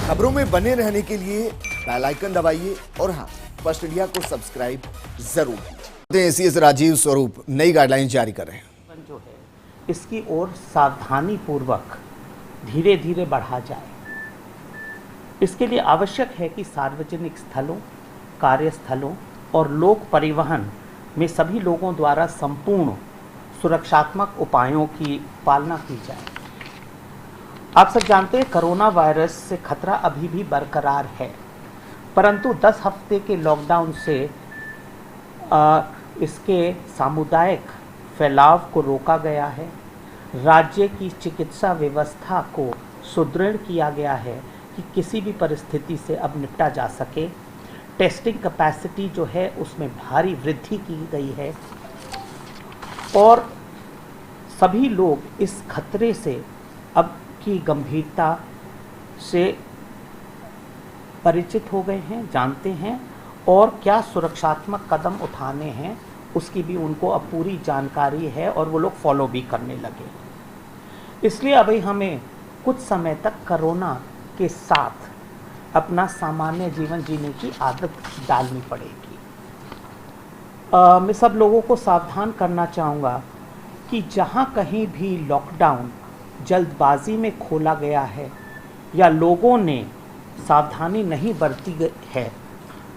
खबरों में बने रहने के लिए बेल आइकन दबाइए और हाँ, फर्स्ट इंडिया को सब्सक्राइब जरूर कीजिए। एसीएस राजीव स्वरूप नई गाइडलाइन जारी कर रहे हैं। जो है इसकी ओर सावधानी पूर्वक धीरे धीरे बढ़ा जाए। इसके लिए आवश्यक है कि सार्वजनिक स्थलों, कार्यस्थलों और लोक परिवहन में सभी लोगों द्वारा संपूर्ण सुरक्षात्मक उपायों की पालना की जाए। आप सब जानते हैं कोरोना वायरस से खतरा अभी भी बरकरार है, परंतु 10 हफ्ते के लॉकडाउन से इसके सामुदायिक फैलाव को रोका गया है। राज्य की चिकित्सा व्यवस्था को सुदृढ़ किया गया है कि किसी भी परिस्थिति से अब निपटा जा सके। टेस्टिंग कैपेसिटी जो है उसमें भारी वृद्धि की गई है और सभी लोग इस खतरे से अब की गंभीरता से परिचित हो गए हैं, जानते हैं और क्या सुरक्षात्मक कदम उठाने हैं उसकी भी उनको अब पूरी जानकारी है और वो लोग फॉलो भी करने लगे। इसलिए अभी हमें कुछ समय तक कोरोना के साथ अपना सामान्य जीवन जीने की आदत डालनी पड़ेगी। मैं सब लोगों को सावधान करना चाहूँगा कि जहाँ कहीं भी लॉकडाउन जल्दबाजी में खोला गया है या लोगों ने सावधानी नहीं बरती है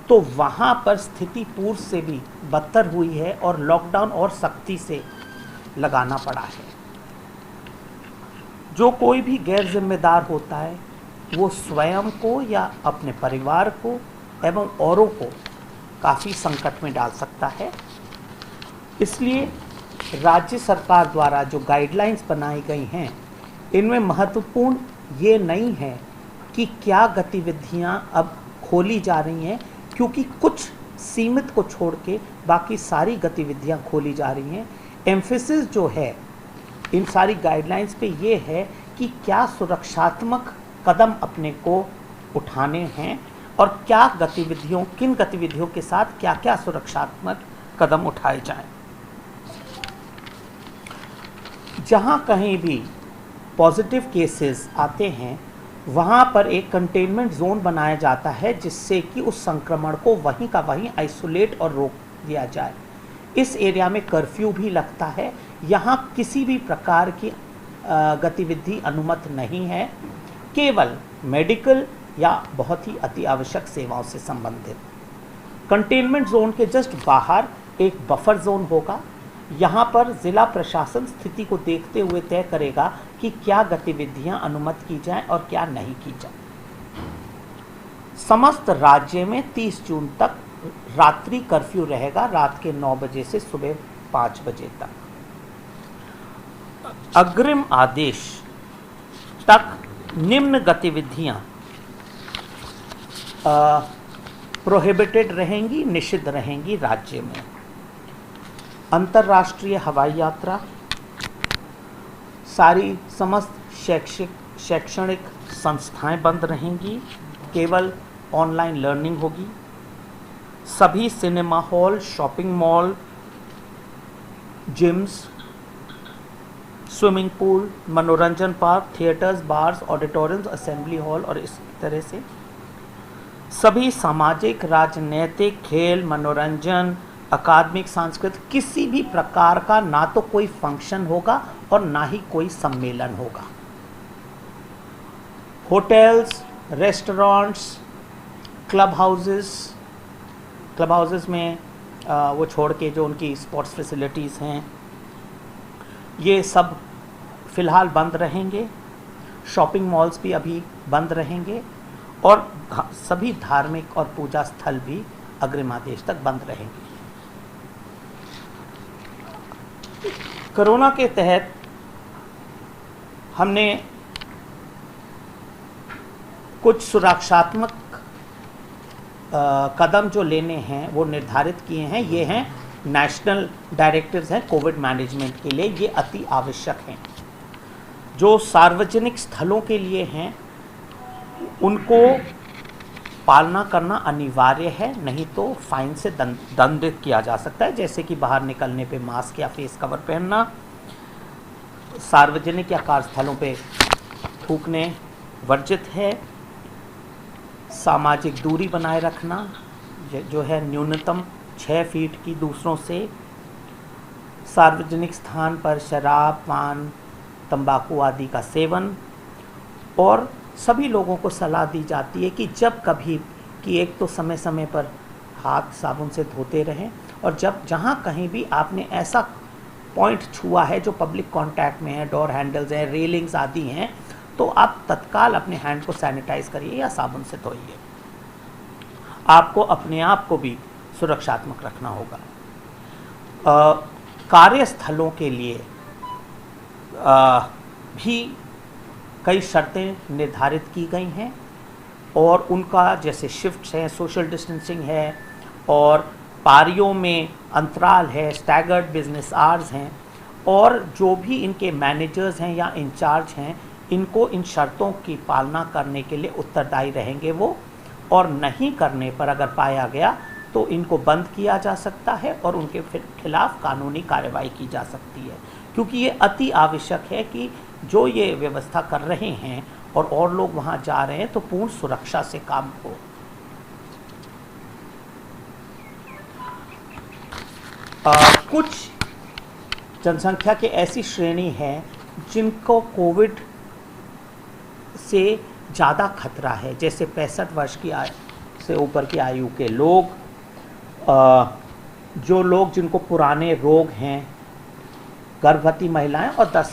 तो वहाँ पर स्थिति पूर्व से भी बदतर हुई है और लॉकडाउन और सख्ती से लगाना पड़ा है। जो कोई भी गैर जिम्मेदार होता है वो स्वयं को या अपने परिवार को एवं औरों को काफ़ी संकट में डाल सकता है। इसलिए राज्य सरकार द्वारा जो गाइडलाइंस बनाई गई हैं इनमें महत्वपूर्ण ये नहीं है कि क्या गतिविधियां अब खोली जा रही हैं, क्योंकि कुछ सीमित को छोड़ के बाकी सारी गतिविधियां खोली जा रही हैं। एम्फेसिस जो है इन सारी गाइडलाइंस पे ये है कि क्या सुरक्षात्मक कदम अपने को उठाने हैं और क्या गतिविधियों, किन गतिविधियों के साथ क्या क्या सुरक्षात्मक कदम उठाए जाएं। जहां कहीं भी पॉजिटिव केसेस आते हैं वहां पर एक कंटेनमेंट जोन बनाया जाता है जिससे कि उस संक्रमण को वहीं का वहीं आइसोलेट और रोक दिया जाए। इस एरिया में कर्फ्यू भी लगता है। यहाँ किसी भी प्रकार की गतिविधि अनुमत नहीं है, केवल मेडिकल या बहुत ही अति आवश्यक सेवाओं से संबंधित। कंटेनमेंट जोन के जस्ट बाहर एक बफर जोन होगा। यहाँ पर जिला प्रशासन स्थिति को देखते हुए तय करेगा कि क्या गतिविधियां अनुमत की जाएं और क्या नहीं की जाएं। समस्त राज्य में 30 जून तक रात्रि कर्फ्यू रहेगा, रात के 9 बजे से सुबह 5 बजे तक। अग्रिम आदेश तक निम्न गतिविधियां प्रोहिबिटेड रहेंगी, निषिद्ध रहेंगी राज्य में। अंतर्राष्ट्रीय हवाई यात्रा, सारी समस्त शैक्षणिक संस्थाएं बंद रहेंगी, केवल ऑनलाइन लर्निंग होगी। सभी cinema hall, shopping mall, gyms, swimming pool, मनोरंजन park, theatres, bars, auditoriums, assembly hall और इस तरह से सभी सामाजिक, राजनीतिक, खेल, मनोरंजन, अकादमिक, सांस्कृतिक किसी भी प्रकार का ना तो कोई फंक्शन होगा और ना ही कोई सम्मेलन होगा। होटल्स, रेस्टोरेंट्स, क्लब हाउसेस में वो छोड़ के जो उनकी स्पोर्ट्स फैसिलिटीज़ हैं ये सब फ़िलहाल बंद रहेंगे। शॉपिंग मॉल्स भी अभी बंद रहेंगे और सभी धार्मिक और पूजा स्थल भी अग्रिम आदेश तक बंद रहेंगे। कोरोना के तहत हमने कुछ सुरक्षात्मक कदम जो लेने हैं वो निर्धारित किए हैं। ये हैं नेशनल डायरेक्टिव्स हैं कोविड मैनेजमेंट के लिए, ये अति आवश्यक हैं। जो सार्वजनिक स्थलों के लिए हैं उनको पालना करना अनिवार्य है, नहीं तो फाइन से दंडित किया जा सकता है। जैसे कि बाहर निकलने पे मास्क या फेस कवर पहनना, सार्वजनिक या कार्यस्थलों पे थूकने वर्जित है। सामाजिक दूरी बनाए रखना जो है न्यूनतम 6 फीट की दूसरों से, सार्वजनिक स्थान पर शराब, पान, तंबाकू आदि का सेवन, और सभी लोगों को सलाह दी जाती है कि जब कभी कि एक तो समय समय पर हाथ साबुन से धोते रहें, और जब जहाँ कहीं भी आपने ऐसा पॉइंट छुआ है जो पब्लिक कांटेक्ट में है, डोर हैंडल्स हैं, रेलिंग्स आदि हैं, तो आप तत्काल अपने हैंड को सैनिटाइज करिए या साबुन से धोइए। आपको अपने आप को भी सुरक्षात्मक रखना होगा। कार्यस्थलों के लिए भी कई शर्तें निर्धारित की गई हैं, और उनका जैसे शिफ्ट्स हैं, सोशल डिस्टेंसिंग है, और पारियों में अंतराल है, स्टैगर्ड बिजनेस आवर्स हैं, और जो भी इनके मैनेजर्स हैं या इंचार्ज हैं, इनको इन शर्तों की पालना करने के लिए उत्तरदायी रहेंगे वो, और नहीं करने पर अगर पाया गया तो इनको बंद किया जा सकता है और उनके खिलाफ कानूनी कार्रवाई की जा सकती है, क्योंकि ये अति आवश्यक है कि जो ये व्यवस्था कर रहे हैं और लोग वहाँ जा रहे हैं तो पूर्ण सुरक्षा से काम हो। कुछ जनसंख्या की ऐसी श्रेणी है जिनको कोविड से ज़्यादा खतरा है, जैसे 65 वर्ष की से ऊपर की आयु के लोग, जो लोग जिनको पुराने रोग हैं, गर्भवती महिलाएं और 10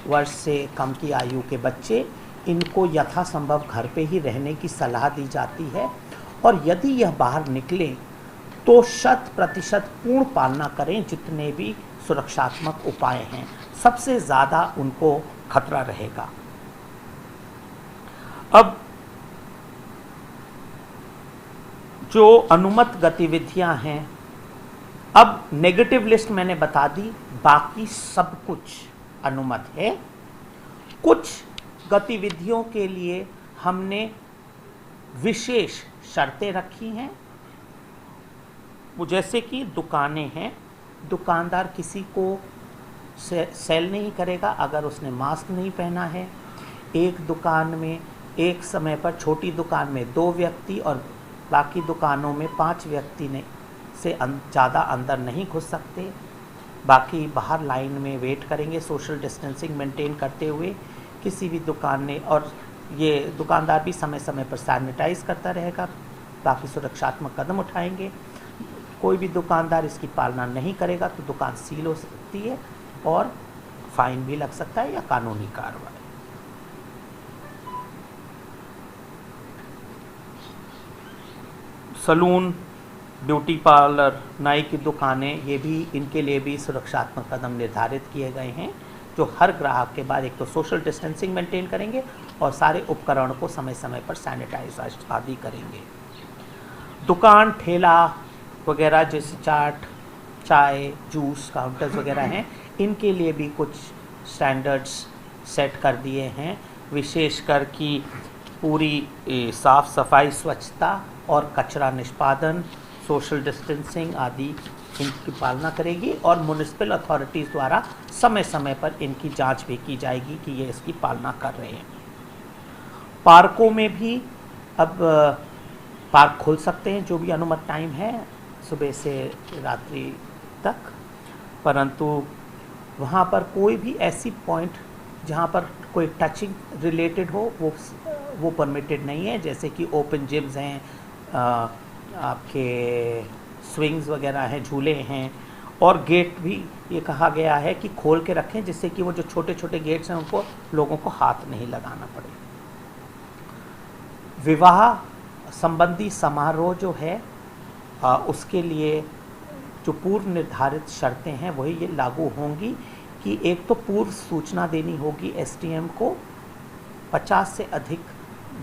वर्ष से कम की आयु के बच्चे, इनको यथासंभव घर पे ही रहने की सलाह दी जाती है, और यदि यह बाहर निकले तो 100% पूर्ण पालना करें जितने भी सुरक्षात्मक उपाय हैं, सबसे ज़्यादा उनको खतरा रहेगा। अब जो अनुमत गतिविधियां हैं, अब नेगेटिव लिस्ट मैंने बता दी, बाकी सब कुछ अनुमत है। कुछ गतिविधियों के लिए हमने विशेष शर्तें रखी हैं, वो जैसे कि दुकानें हैं, दुकानदार किसी को सेल नहीं करेगा अगर उसने मास्क नहीं पहना है। एक दुकान में एक समय पर, छोटी दुकान में 2 व्यक्ति और बाकी दुकानों में 5 व्यक्ति से ज़्यादा अंदर नहीं घुस सकते। बाकी बाहर लाइन में वेट करेंगे सोशल डिस्टेंसिंग मेंटेन करते हुए। किसी भी दुकान ने, और ये दुकानदार भी समय समय पर सैनिटाइज करता रहेगा, बाकी सुरक्षात्मक कदम उठाएंगे। कोई भी दुकानदार इसकी पालना नहीं करेगा तो दुकान सील हो सकती है और फाइन भी लग सकता है या कानूनी कार्रवाई। सलून, ब्यूटी पार्लर, नाई की दुकानें, ये भी, इनके लिए भी सुरक्षात्मक कदम निर्धारित किए गए हैं, जो हर ग्राहक के बाद एक तो सोशल डिस्टेंसिंग मेंटेन करेंगे और सारे उपकरण को समय समय पर सैनिटाइज आदि करेंगे। दुकान, ठेला वगैरह जैसे चाट, चाय, जूस काउंटर्स वगैरह हैं, इनके लिए भी कुछ स्टैंडर्ड्स सेट कर दिए हैं, विशेषकर कि पूरी साफ सफाई, स्वच्छता और कचरा निष्पादन, सोशल डिस्टेंसिंग आदि इनकी पालना करेगी, और म्युनिसिपल अथॉरिटीज़ द्वारा समय समय पर इनकी जांच भी की जाएगी कि ये इसकी पालना कर रहे हैं। पार्कों में भी अब पार्क खुल सकते हैं, जो भी अनुमत टाइम है सुबह से रात्रि तक, परंतु वहाँ पर कोई भी ऐसी पॉइंट जहाँ पर कोई टचिंग रिलेटेड हो वो परमिटेड नहीं है, जैसे कि ओपन जिम्स हैं, आपके स्विंग्स वगैरह हैं, झूले हैं, और गेट भी ये कहा गया है कि खोल के रखें, जिससे कि वो जो छोटे छोटे गेट्स हैं उनको लोगों को हाथ नहीं लगाना पड़े। विवाह संबंधी समारोह जो है उसके लिए जो पूर्व निर्धारित शर्तें हैं वही ये लागू होंगी कि एक तो पूर्व सूचना देनी होगी एसडीएम को, 50 से अधिक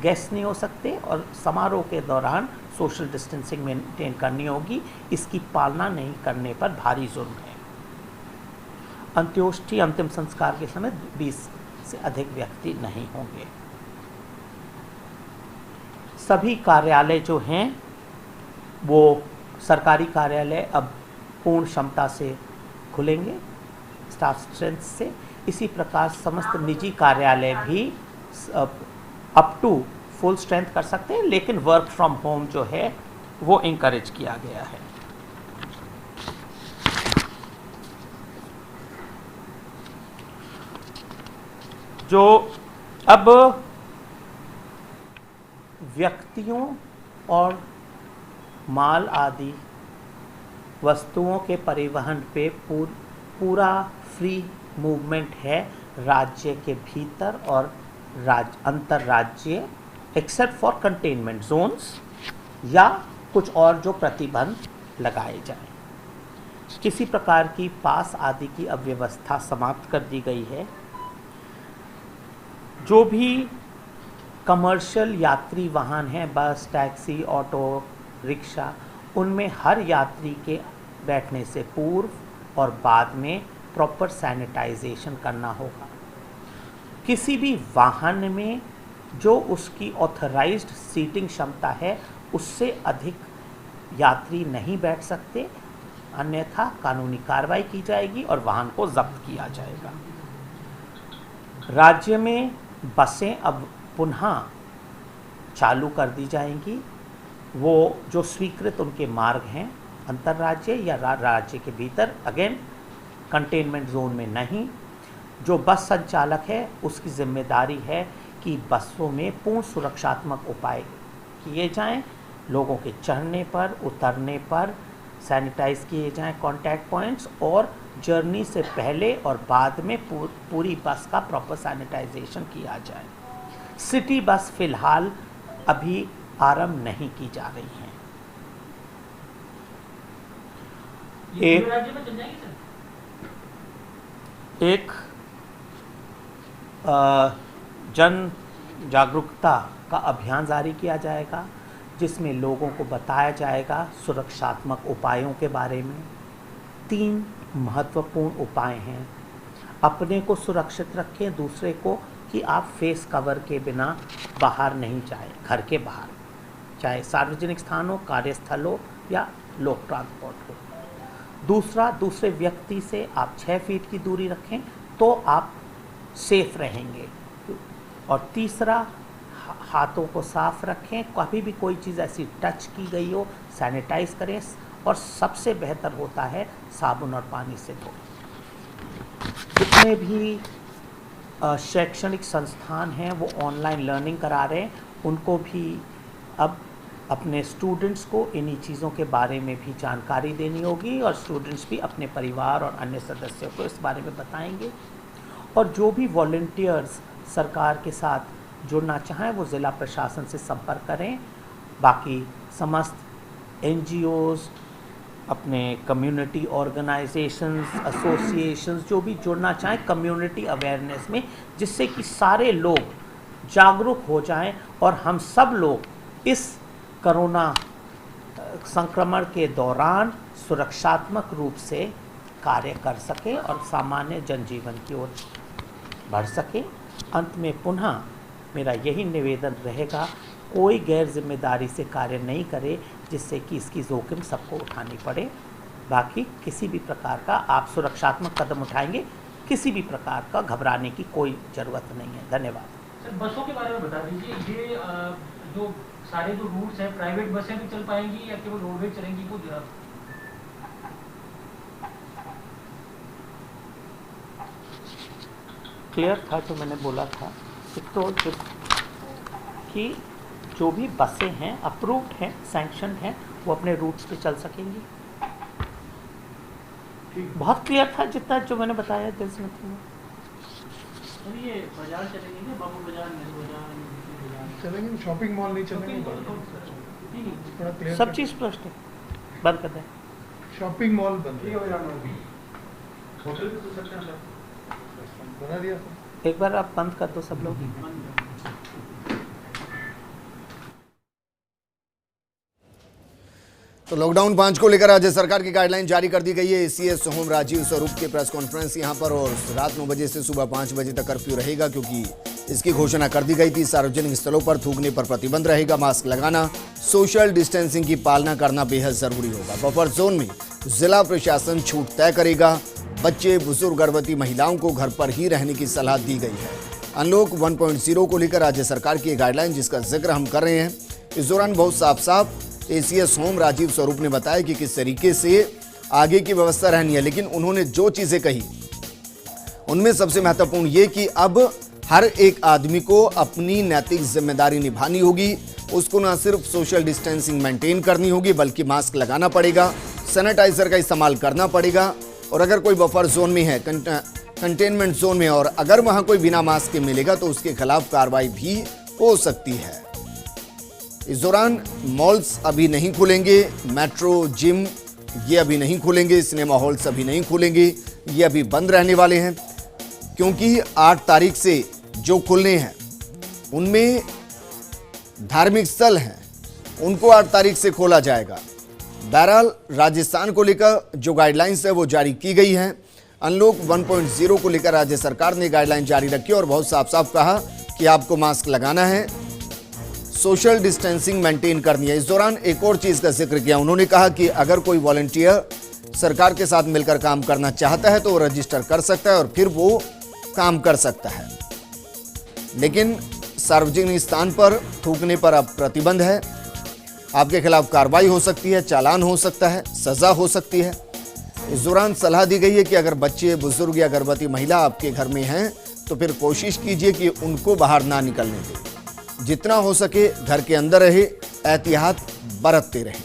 गेस्ट नहीं हो सकते, और समारोह के दौरान सोशल डिस्टेंसिंग मेंटेन करनी होगी। इसकी पालना नहीं करने पर भारी जुर्म है। अंत्योष्टि, अंतिम संस्कार के समय 20 से अधिक व्यक्ति नहीं होंगे। सभी कार्यालय जो हैं वो सरकारी कार्यालय अब पूर्ण क्षमता से खुलेंगे स्टाफ स्ट्रेंथ से। इसी प्रकार समस्त निजी कार्यालय भी अप टू फुल स्ट्रेंथ कर सकते हैं, लेकिन वर्क फ्रॉम होम जो है वो इनकरेज किया गया है। जो अब व्यक्तियों और माल आदि वस्तुओं के परिवहन पे पूरा फ्री मूवमेंट है राज्य के भीतर और अंतर्राज्यीय, एक्सेप्ट फॉर कंटेनमेंट जोन्स या कुछ और जो प्रतिबंध लगाए जाएं। किसी प्रकार की पास आदि की अव्यवस्था समाप्त कर दी गई है। जो भी कमर्शियल यात्री वाहन हैं, बस, टैक्सी, ऑटो, रिक्शा, उनमें हर यात्री के बैठने से पूर्व और बाद में प्रॉपर सैनिटाइजेशन करना होगा। किसी भी वाहन में जो उसकी ऑथराइज्ड सीटिंग क्षमता है उससे अधिक यात्री नहीं बैठ सकते, अन्यथा कानूनी कार्रवाई की जाएगी और वाहन को जब्त किया जाएगा। राज्य में बसें अब पुनः चालू कर दी जाएंगी। वो जो स्वीकृत उनके मार्ग हैं अंतर्राज्य या राज्य के भीतर, अगेन कंटेनमेंट जोन में नहीं। जो बस संचालक है उसकी जिम्मेदारी है कि बसों में पूर्ण सुरक्षात्मक उपाय किए जाएं, लोगों के चढ़ने पर उतरने पर सैनिटाइज किए जाएं कॉन्टैक्ट पॉइंट्स, और जर्नी से पहले और बाद में पूरी बस का प्रॉपर सैनिटाइजेशन किया जाए। सिटी बस फिलहाल अभी आरंभ नहीं की जा रही हैं। एक जन जागरूकता का अभियान जारी किया जाएगा जिसमें लोगों को बताया जाएगा सुरक्षात्मक उपायों के बारे में। 3 महत्वपूर्ण उपाय हैं। अपने को सुरक्षित रखें, दूसरे को कि आप फेस कवर के बिना बाहर नहीं जाएं, घर के बाहर, चाहे सार्वजनिक स्थान हो, कार्यस्थल हो या लोक ट्रांसपोर्ट हो। दूसरा, दूसरे व्यक्ति से आप 6 फीट की दूरी रखें तो आप सेफ रहेंगे। और तीसरा, हाथों को साफ रखें, कभी भी कोई चीज़ ऐसी टच की गई हो सैनिटाइज करें, और सबसे बेहतर होता है साबुन और पानी से धोएं। जितने भी शैक्षणिक संस्थान हैं वो ऑनलाइन लर्निंग करा रहे हैं, उनको भी अब अपने स्टूडेंट्स को इन्हीं चीज़ों के बारे में भी जानकारी देनी होगी, और स्टूडेंट्स भी अपने परिवार और अन्य सदस्यों को इस बारे में बताएंगे। और जो भी वॉलंटियर्स सरकार के साथ जुड़ना चाहें वो ज़िला प्रशासन से संपर्क करें। बाकी समस्त NGOs, अपने कम्युनिटी ऑर्गेनाइजेशंस, एसोसिएशंस जो भी जुड़ना चाहें कम्युनिटी अवेयरनेस में, जिससे कि सारे लोग जागरूक हो जाएं और हम सब लोग इस कोरोना संक्रमण के दौरान सुरक्षात्मक रूप से कार्य कर सकें और सामान्य जनजीवन की ओर बढ़ सकें। अंत में पुनः मेरा यही निवेदन रहेगा, कोई गैर जिम्मेदारी से कार्य नहीं करे जिससे कि इसकी जोखिम सबको उठानी पड़े। बाकी किसी भी प्रकार का आप सुरक्षात्मक कदम उठाएंगे, किसी भी प्रकार का घबराने की कोई ज़रूरत नहीं है। धन्यवाद। सर, बसों के बारे में बता दीजिए, ये जो सारे जो रूट्स हैं, प्राइवेट बसें भी चल पाएंगी या केवल रोडवेज चलेंगी? वो जरा क्लियर था जो मैंने बोला था। तो कि जो भी बसें हैं अप्रूव्ड हैं, सैंक्शन हैं, वो अपने रूट्स पे चल सकेंगी। बहुत क्लियर था जितना जो मैंने बताया दिल से। सर, ये बाजार चलेंगे ना, बाबू बाजार, नेहरू बाजार चलेंगे, शॉपिंग मॉल नहीं चलेंगे। थोड़ा क्लियर सब चीज़ स्पष्ट है, बंद कर दें। शॉपिंग मॉल बंद है। होटल भी तो सकते हैं सर, बना दिया। एक बार आप बंद कर दो सब लोग। तो लॉकडाउन 5 को लेकर राज्य सरकार की गाइडलाइन जारी कर दी गई है। ACS होम राजीव स्वरूप के प्रेस कॉन्फ्रेंस यहां पर, और रात 9 बजे से सुबह 5 बजे तक कर्फ्यू रहेगा, क्योंकि इसकी घोषणा कर दी गई थी। सार्वजनिक स्थलों पर थूकने पर प्रतिबंध रहेगा। मास्क लगाना, सोशल डिस्टेंसिंग की पालना करना बेहद जरूरी होगा। बफर जोन में जिला प्रशासन छूट तय करेगा। बच्चे, बुजुर्ग, गर्भवती महिलाओं को घर पर ही रहने की सलाह दी गई है। अनलॉक 1.0 को लेकर राज्य सरकार की गाइडलाइन जिसका जिक्र हम कर रहे हैं, इस दौरान बहुत साफ साफ एसीएस होम राजीव स्वरूप ने बताया कि किस तरीके से आगे की व्यवस्था रहनी है। लेकिन उन्होंने जो चीजें कही उनमें सबसे महत्वपूर्ण ये कि अब हर एक आदमी को अपनी नैतिक जिम्मेदारी निभानी होगी। उसको न सिर्फ सोशल डिस्टेंसिंग मेंटेन करनी होगी बल्कि मास्क लगाना पड़ेगा, सैनिटाइजर का इस्तेमाल करना पड़ेगा। और अगर कोई बफर जोन में है, कंटेनमेंट जोन में, और अगर वहां कोई बिना मास्क के मिलेगा तो उसके खिलाफ कार्रवाई भी हो सकती है। इस दौरान मॉल्स अभी नहीं खुलेंगे, मेट्रो, जिम ये अभी नहीं खुलेंगे, सिनेमा हॉल्स अभी नहीं खुलेंगे, ये अभी बंद रहने वाले हैं क्योंकि 8 तारीख से जो खुलने हैं उनमें धार्मिक स्थल हैं, उनको 8 तारीख से खोला जाएगा। बहरहाल राजस्थान को लेकर जो गाइडलाइंस है वो जारी की गई हैं। अनलॉक 1.0 को लेकर राज्य सरकार ने गाइडलाइन जारी रखी और बहुत साफ साफ कहा कि आपको मास्क लगाना है, सोशल डिस्टेंसिंग मेंटेन करनी है। इस दौरान एक और चीज का जिक्र किया, उन्होंने कहा कि अगर कोई वॉलंटियर सरकार के साथ मिलकर काम करना चाहता है तो वो रजिस्टर कर सकता है और फिर वो काम कर सकता है। लेकिन सार्वजनिक स्थान पर थूकने पर अब प्रतिबंध है, आपके खिलाफ कार्रवाई हो सकती है, चालान हो सकता है, सजा हो सकती है। इस दौरान सलाह दी गई है कि अगर बच्चे, बुजुर्ग या गर्भवती महिला आपके घर में हैं तो फिर कोशिश कीजिए कि उनको बाहर ना निकलने दें, जितना हो सके घर के अंदर रहे, एहतियात बरतते रहें।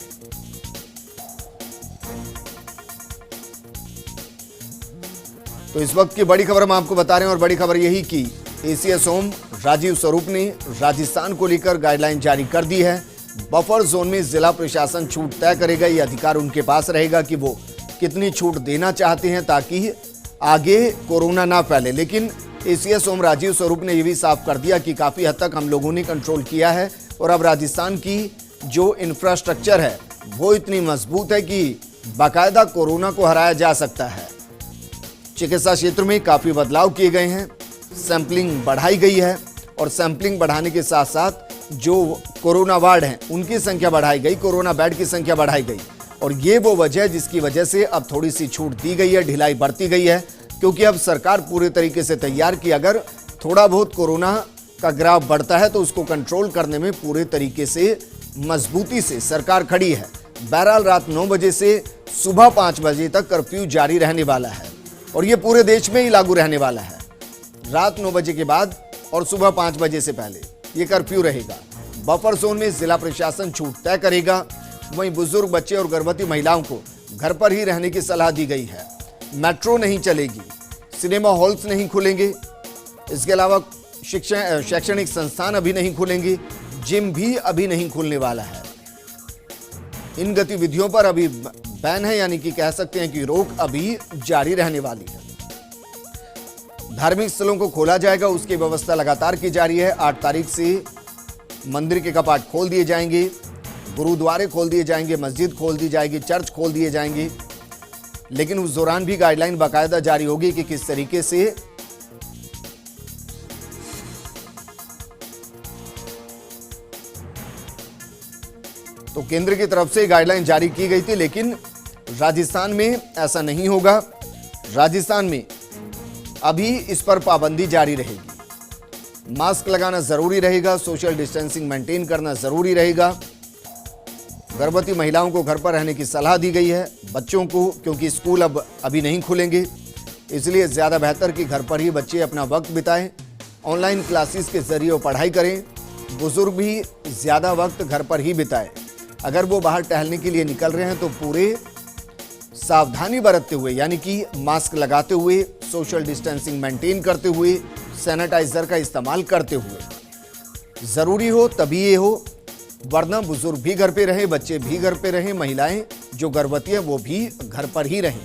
तो इस वक्त की बड़ी खबर हम आपको बता रहे हैं और बड़ी खबर यही कि एसीएस होम राजीव स्वरूप ने राजस्थान को लेकर गाइडलाइन जारी कर दी है। बफर जोन में जिला प्रशासन छूट तय करेगा, ये अधिकार उनके पास रहेगा कि वो कितनी छूट देना चाहते हैं ताकि आगे कोरोना ना फैले। लेकिन एसीएस होम राजीव स्वरूप ने यह भी साफ कर दिया कि काफी हद तक हम लोगों ने कंट्रोल किया है और अब राजस्थान की जो इंफ्रास्ट्रक्चर है वो इतनी मजबूत है कि बाकायदा कोरोना को हराया जा सकता है। चिकित्सा क्षेत्र में काफी बदलाव किए गए हैं, सैंपलिंग बढ़ाई गई है और सैंपलिंग बढ़ाने के साथ साथ जो कोरोना वार्ड हैं उनकी संख्या बढ़ाई गई, कोरोना बेड की संख्या बढ़ाई गई। और ये वो वजह है जिसकी वजह से अब थोड़ी सी छूट दी गई है, ढिलाई बरती गई है, क्योंकि अब सरकार पूरे तरीके से तैयार कि अगर थोड़ा बहुत कोरोना का ग्राफ बढ़ता है तो उसको कंट्रोल करने में पूरे तरीके से मजबूती से सरकार खड़ी है। बहरहाल रात 9 बजे से सुबह 5 बजे तक कर्फ्यू जारी रहने वाला है और ये पूरे देश में ही लागू रहने वाला है। रात 9 बजे के बाद और सुबह 5 बजे से पहले ये कर्फ्यू रहेगा। बफर जोन में जिला प्रशासन छूट तय करेगा, वहीं बुजुर्ग, बच्चे और गर्भवती महिलाओं को घर पर ही रहने की सलाह दी गई है। मेट्रो नहीं चलेगी, सिनेमा हॉल्स नहीं खुलेंगे, इसके अलावा शैक्षणिक संस्थान अभी नहीं खुलेंगे, जिम भी अभी नहीं खुलने वाला है। इन गतिविधियों पर अभी बैन है, यानी कि कह सकते हैं कि रोक अभी जारी रहने वाली है। धार्मिक स्थलों को खोला जाएगा, उसकी व्यवस्था लगातार की जा रही है। 8 तारीख से मंदिर के कपाट खोल दिए जाएंगे, गुरुद्वारे खोल दिए जाएंगे, मस्जिद खोल दी जाएगी, चर्च खोल दिए जाएंगे। लेकिन उस दौरान भी गाइडलाइन बाकायदा जारी होगी कि किस तरीके से तो केंद्र की तरफ से गाइडलाइन जारी की गई थी, लेकिन राजस्थान में ऐसा नहीं होगा। राजस्थान में अभी इस पर पाबंदी जारी रहेगी। मास्क लगाना जरूरी रहेगा, सोशल डिस्टेंसिंग मेंटेन करना जरूरी रहेगा। गर्भवती महिलाओं को घर पर रहने की सलाह दी गई है। बच्चों को, क्योंकि स्कूल अब अभी नहीं खुलेंगे, इसलिए ज़्यादा बेहतर कि घर पर ही बच्चे अपना वक्त बिताएं, ऑनलाइन क्लासेस के जरिए पढ़ाई करें। बुजुर्ग भी ज़्यादा वक्त घर पर ही बिताएं। अगर वो बाहर टहलने के लिए निकल रहे हैं तो पूरे सावधानी बरतते हुए, यानी कि मास्क लगाते हुए, सोशल डिस्टेंसिंग मेंटेन करते हुए, सैनिटाइजर का इस्तेमाल करते हुए। ज़रूरी हो तभी ये हो, वरना बुजुर्ग भी घर पे रहें, बच्चे भी घर पे रहें, महिलाएं जो गर्भवती हैं वो भी घर पर ही रहें।